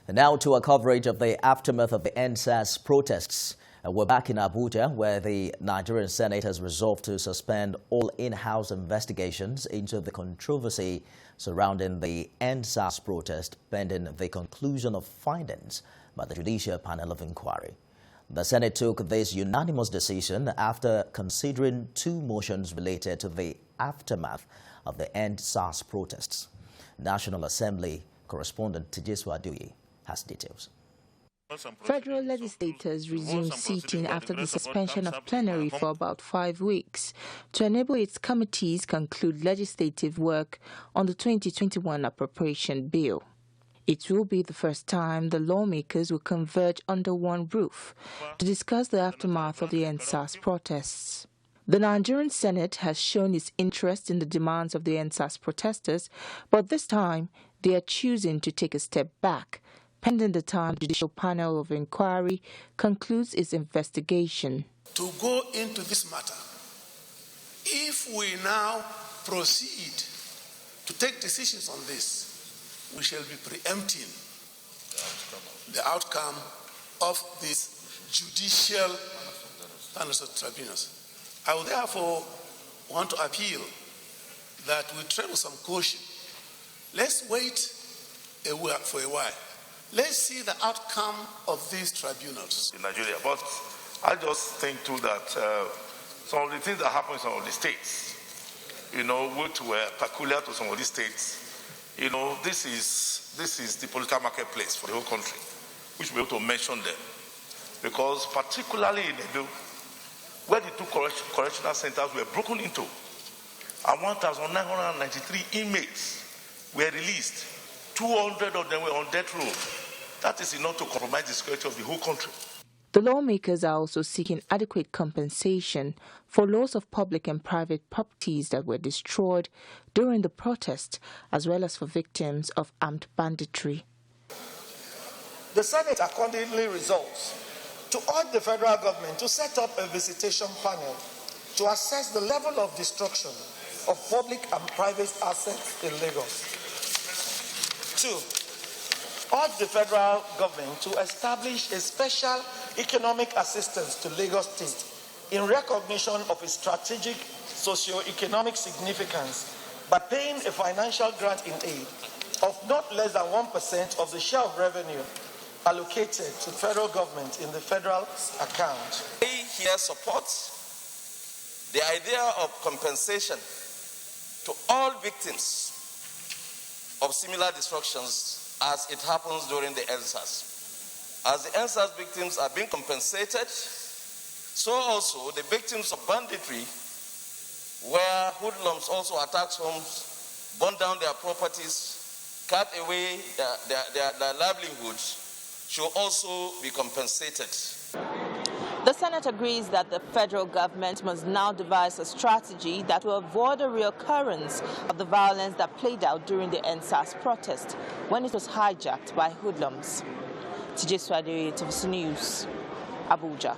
And now to our coverage of the aftermath of the ENDSARS protests. We're back in Abuja, where the Nigerian Senate has resolved to suspend all in-house investigations into the controversy surrounding the ENDSARS protest pending the conclusion of findings by the Judicial Panel of Inquiry. The Senate took this unanimous decision after considering two motions related to the aftermath of the ENDSARS protests. National Assembly correspondent Tijiswa Aduyi has details. Federal legislators resumed sitting after the suspension of plenary for about 5 weeks to enable its committees conclude legislative work on the 2021 appropriation bill. It will be the first time the lawmakers will converge under one roof to discuss the aftermath of the ENDSARS protests. The Nigerian Senate has shown its interest in the demands of the ENDSARS protesters, but this time they are choosing to take a step back, pending the time the Judicial Panel of Inquiry concludes its investigation. To go into this matter, if we now proceed to take decisions on this, we shall be preempting the outcome of these judicial tribunals. I would therefore want to appeal that we tread with some caution. Let's wait for a while. Let's see the outcome of these tribunals in Nigeria. But I just think too that some of the things that happen in some of the states, which were peculiar to some of these states, this is the political marketplace for the whole country. We should be able to mention them, because particularly in Edo, where the two correctional centers were broken into, and 1,993 inmates were released. 200 of them were on death row. That is enough to compromise the security of the whole country. The lawmakers are also seeking adequate compensation for loss of public and private properties that were destroyed during the protest, as well as for victims of armed banditry. The Senate accordingly resolves to urge the federal government to set up a visitation panel to assess the level of destruction of public and private assets in Lagos. 2, urge the federal government to establish a special economic assistance to Lagos State in recognition of its strategic socio-economic significance by paying a financial grant in aid of not less than 1% of the share of revenue allocated to the federal government in the federal account. We here support the idea of compensation to all victims of similar destructions as it happens during the ENDSARS. As the ENDSARS victims are being compensated, so also the victims of banditry, where hoodlums also attack homes, burn down their properties, cut away their livelihoods, should also be compensated. The Senate agrees that the federal government must now devise a strategy that will avoid a reoccurrence of the violence that played out during the ENDSARS protest when it was hijacked by hoodlums. Tijiswa Aduyi, TVC News, Abuja.